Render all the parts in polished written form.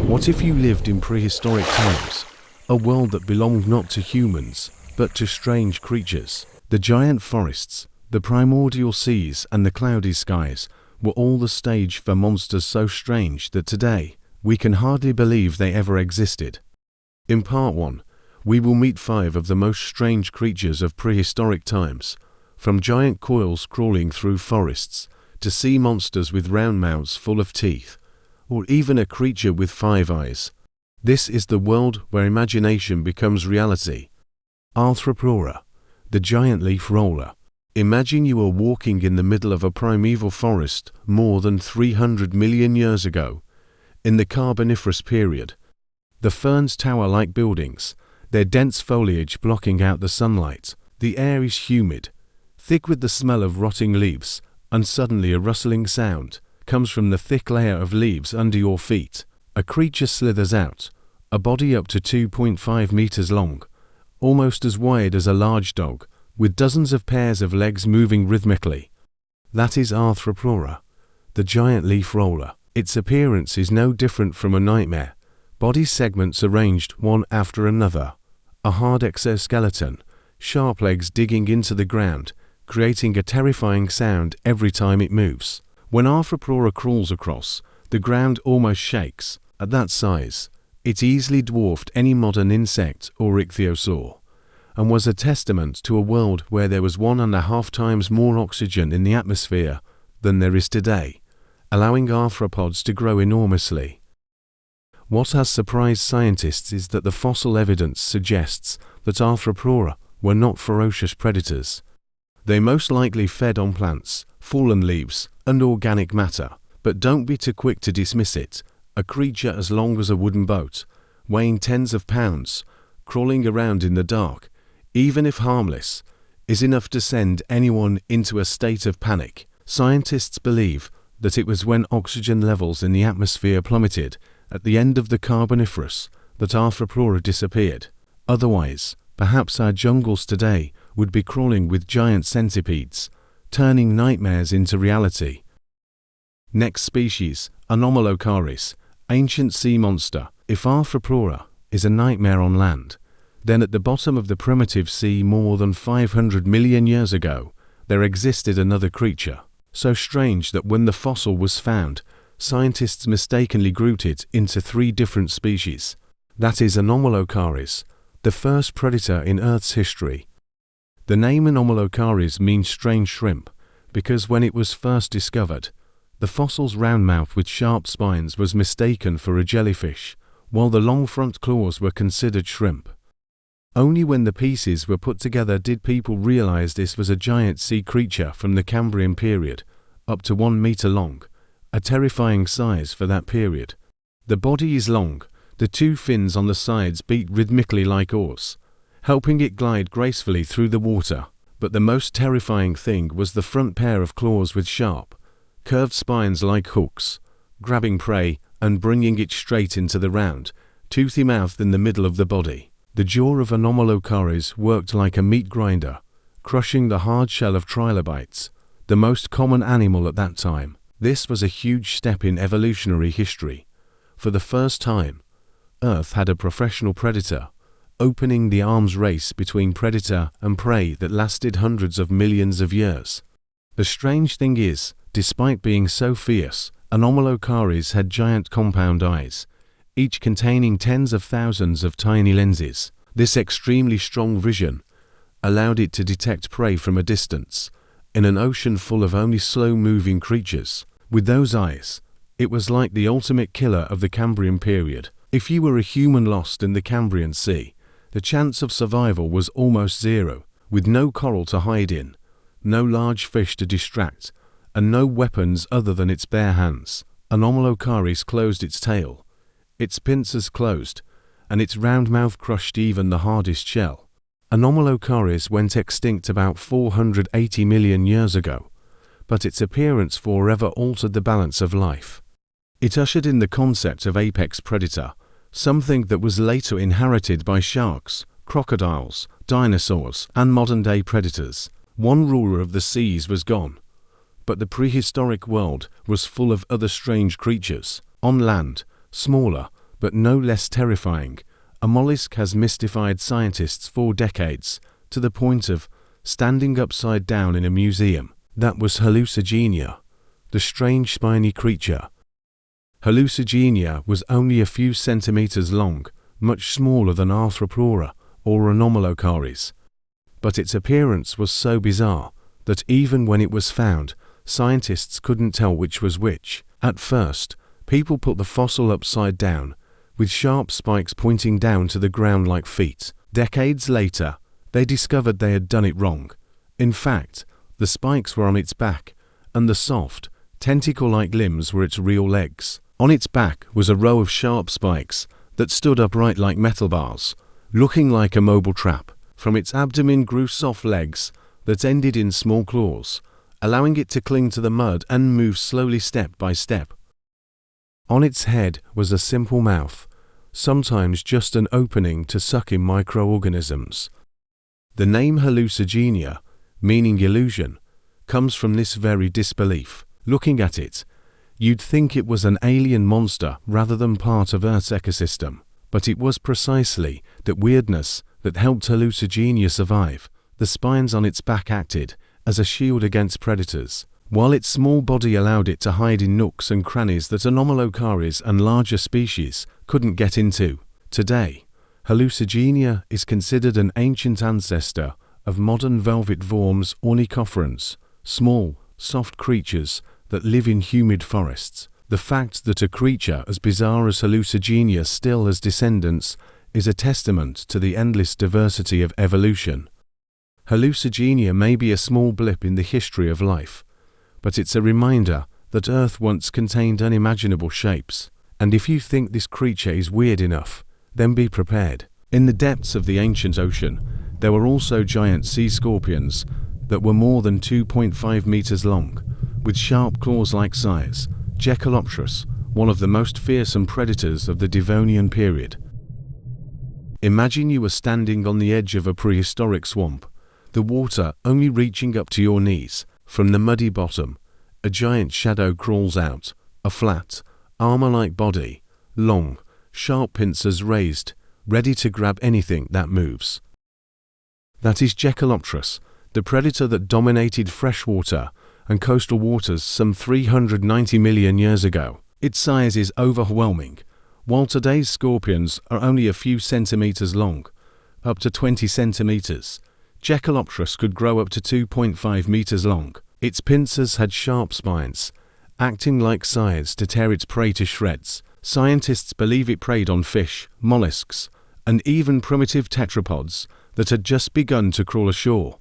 What if you lived in prehistoric times? A world that belonged not to humans, but to strange creatures. The giant forests, the primordial seas, and the cloudy skies were all the stage for monsters so strange that today, we can hardly believe they ever existed. In part 1, we will meet 5 of the most strange creatures of prehistoric times, from giant coils crawling through forests, to sea monsters with round mouths full of teeth, or even a creature with 5 eyes. This is the world where imagination becomes reality. Arthropleura, the giant leaf roller. Imagine you are walking in the middle of a primeval forest more than 300 million years ago, in the Carboniferous period. The ferns tower like buildings, their dense foliage blocking out the sunlight. The air is humid, thick with the smell of rotting leaves, and suddenly a rustling sound comes from the thick layer of leaves under your feet. A creature slithers out, a body up to 2.5 meters long, almost as wide as a large dog, with dozens of pairs of legs moving rhythmically. That is Arthropleura, the giant leaf roller. Its appearance is no different from a nightmare. Body segments arranged one after another. A hard exoskeleton, sharp legs digging into the ground, creating a terrifying sound every time it moves. When Arthropleura crawls across, the ground almost shakes. At that size, it easily dwarfed any modern insect or ichthyosaur, and was a testament to a world where there was 1.5 times more oxygen in the atmosphere than there is today, allowing arthropods to grow enormously. What has surprised scientists is that the fossil evidence suggests that Arthropleura were not ferocious predators. They most likely fed on plants, fallen leaves, and organic matter. But don't be too quick to dismiss it. A creature as long as a wooden boat, weighing tens of pounds, crawling around in the dark, even if harmless, is enough to send anyone into a state of panic. Scientists believe that it was when oxygen levels in the atmosphere plummeted at the end of the Carboniferous that Arthropleura disappeared. Otherwise, perhaps our jungles today would be crawling with giant centipedes, turning nightmares into reality. Next species, Anomalocaris, ancient sea monster. If Arthropleura is a nightmare on land, then at the bottom of the primitive sea more than 500 million years ago, there existed another creature, so strange that when the fossil was found, scientists mistakenly grouped it into 3 different species. That is Anomalocaris, the first predator in Earth's history. The name Anomalocaris means strange shrimp, because when it was first discovered, the fossil's round mouth with sharp spines was mistaken for a jellyfish, while the long front claws were considered shrimp. Only when the pieces were put together did people realize this was a giant sea creature from the Cambrian period, up to 1 meter long, a terrifying size for that period. The body is long, the 2 fins on the sides beat rhythmically like oars, helping it glide gracefully through the water. But the most terrifying thing was the front pair of claws with sharp, curved spines like hooks, grabbing prey and bringing it straight into the round, toothy mouth in the middle of the body. The jaw of Anomalocaris worked like a meat grinder, crushing the hard shell of trilobites, the most common animal at that time. This was a huge step in evolutionary history. For the first time, Earth had a professional predator, opening the arms race between predator and prey that lasted hundreds of millions of years. The strange thing is, despite being so fierce, Anomalocaris had giant compound eyes, each containing tens of thousands of tiny lenses. This extremely strong vision allowed it to detect prey from a distance, in an ocean full of only slow-moving creatures. With those eyes, it was like the ultimate killer of the Cambrian period. If you were a human lost in the Cambrian Sea, the chance of survival was almost zero. With no coral to hide in, no large fish to distract, and no weapons other than its bare hands, Anomalocaris closed its tail, its pincers closed, and its round mouth crushed even the hardest shell. Anomalocaris went extinct about 480 million years ago, but its appearance forever altered the balance of life. It ushered in the concept of apex predator, something that was later inherited by sharks, crocodiles, dinosaurs, and modern-day predators. One ruler of the seas was gone, but the prehistoric world was full of other strange creatures. On land, smaller but no less terrifying. A mollusk has mystified scientists for decades, to the point of standing upside down in a museum. That was Hallucigenia, the strange spiny creature. Hallucigenia was only a few centimeters long, much smaller than Arthropleura or Anomalocaris. But its appearance was so bizarre that even when it was found, scientists couldn't tell which was which. At first, people put the fossil upside down, with sharp spikes pointing down to the ground like feet. Decades later, they discovered they had done it wrong. In fact, the spikes were on its back, and the soft, tentacle-like limbs were its real legs. On its back was a row of sharp spikes that stood upright like metal bars, looking like a mobile trap. From its abdomen grew soft legs that ended in small claws, allowing it to cling to the mud and move slowly step by step. On its head was a simple mouth, sometimes just an opening to suck in microorganisms. The name Hallucigenia, meaning illusion, comes from this very disbelief. Looking at it, you'd think it was an alien monster rather than part of Earth's ecosystem. But it was precisely that weirdness that helped Hallucigenia survive. The spines on its back acted as a shield against predators, while its small body allowed it to hide in nooks and crannies that Anomalocaris and larger species couldn't get into. Today, Hallucigenia is considered an ancient ancestor of modern velvet worms or onychophorans, small, soft creatures that live in humid forests. The fact that a creature as bizarre as Hallucigenia still has descendants is a testament to the endless diversity of evolution. Hallucigenia may be a small blip in the history of life, but it's a reminder that Earth once contained unimaginable shapes. And if you think this creature is weird enough, then be prepared. In the depths of the ancient ocean, there were also giant sea scorpions that were more than 2.5 meters long, with sharp claws-like size. Jekalopterus, one of the most fearsome predators of the Devonian period. Imagine you were standing on the edge of a prehistoric swamp, the water only reaching up to your knees. From the muddy bottom, a giant shadow crawls out, a flat, armor-like body, long, sharp pincers raised, ready to grab anything that moves. That is Jekalopterus, the predator that dominated freshwater and coastal waters some 390 million years ago. Its size is overwhelming. While today's scorpions are only a few centimeters long, up to 20 centimeters, Jekalopterus could grow up to 2.5 meters long. Its pincers had sharp spines, acting like scythes to tear its prey to shreds. Scientists believe it preyed on fish, mollusks, and even primitive tetrapods that had just begun to crawl ashore.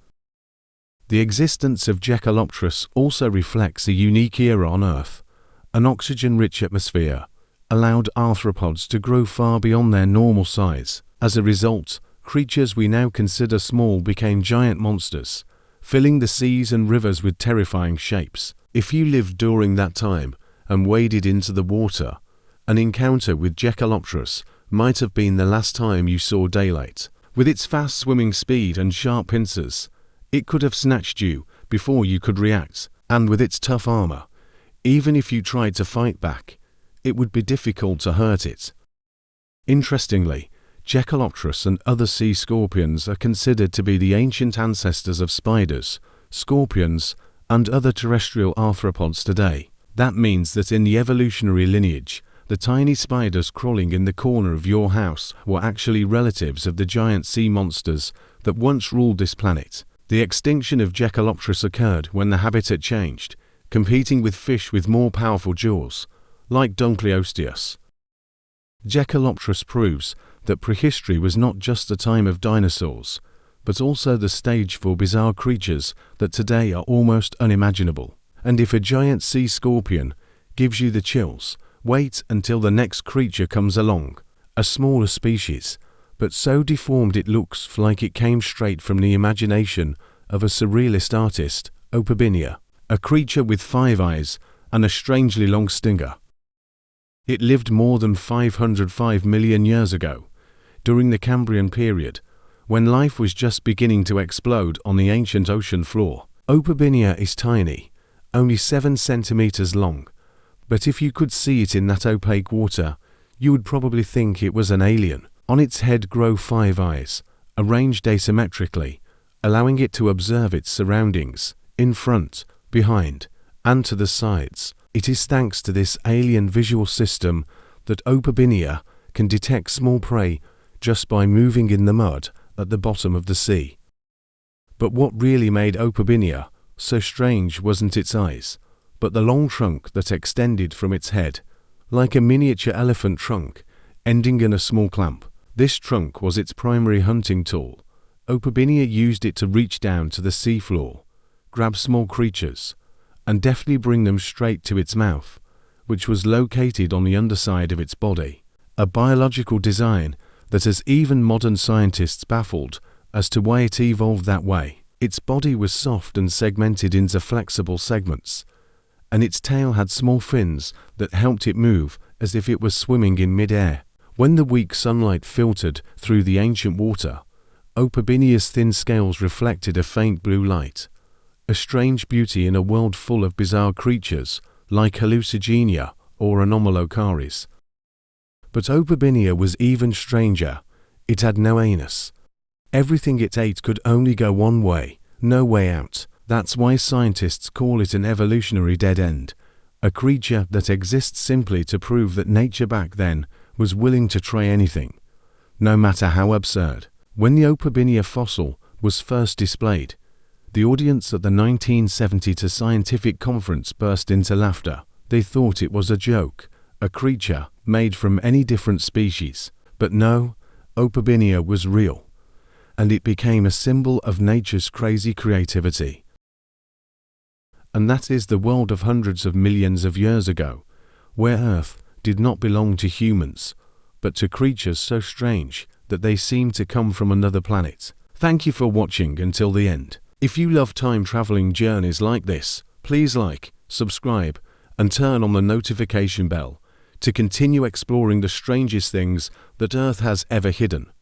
The existence of Jekalopterus also reflects a unique era on Earth. An oxygen-rich atmosphere allowed arthropods to grow far beyond their normal size. As a result, creatures we now consider small became giant monsters, filling the seas and rivers with terrifying shapes. If you lived during that time and waded into the water, an encounter with Jekalopterus might have been the last time you saw daylight. With its fast swimming speed and sharp pincers, it could have snatched you before you could react. And with its tough armor, even if you tried to fight back, it would be difficult to hurt it. Interestingly, Jekalopterus and other sea scorpions are considered to be the ancient ancestors of spiders, scorpions, and other terrestrial arthropods today. That means that in the evolutionary lineage, the tiny spiders crawling in the corner of your house were actually relatives of the giant sea monsters that once ruled this planet. The extinction of Jekalopterus occurred when the habitat changed, competing with fish with more powerful jaws, like Dunkleosteus. Jekalopterus proves that prehistory was not just the time of dinosaurs, but also the stage for bizarre creatures that today are almost unimaginable. And if a giant sea scorpion gives you the chills, wait until the next creature comes along, a smaller species, but so deformed it looks like it came straight from the imagination of a surrealist artist, Opabinia, a creature with 5 eyes and a strangely long stinger. It lived more than 505 million years ago, during the Cambrian period, when life was just beginning to explode on the ancient ocean floor. Opabinia is tiny, only 7 centimeters long, but if you could see it in that opaque water, you would probably think it was an alien. On its head grow 5 eyes, arranged asymmetrically, allowing it to observe its surroundings, in front, behind, and to the sides. It is thanks to this alien visual system that Opabinia can detect small prey just by moving in the mud at the bottom of the sea. But what really made Opabinia so strange wasn't its eyes, but the long trunk that extended from its head, like a miniature elephant trunk, ending in a small clamp. This trunk was its primary hunting tool. Opabinia used it to reach down to the seafloor, grab small creatures, and deftly bring them straight to its mouth, which was located on the underside of its body. A biological design that has even modern scientists baffled as to why it evolved that way. Its body was soft and segmented into flexible segments, and its tail had small fins that helped it move as if it was swimming in mid-air. When the weak sunlight filtered through the ancient water, Opabinia's thin scales reflected a faint blue light, a strange beauty in a world full of bizarre creatures like Hallucigenia or Anomalocaris. But Opabinia was even stranger. It had no anus. Everything it ate could only go one way, no way out. That's why scientists call it an evolutionary dead end, a creature that exists simply to prove that nature back then was willing to try anything, no matter how absurd. When the Opabinia fossil was first displayed, the audience at the 1972 scientific conference burst into laughter. They thought it was a joke, a creature made from any different species. But no, Opabinia was real, and it became a symbol of nature's crazy creativity. And that is the world of hundreds of millions of years ago, where Earth did not belong to humans, but to creatures so strange that they seemed to come from another planet. Thank you for watching until the end. If you love time-traveling journeys like this, please like, subscribe, and turn on the notification bell to continue exploring the strangest things that Earth has ever hidden.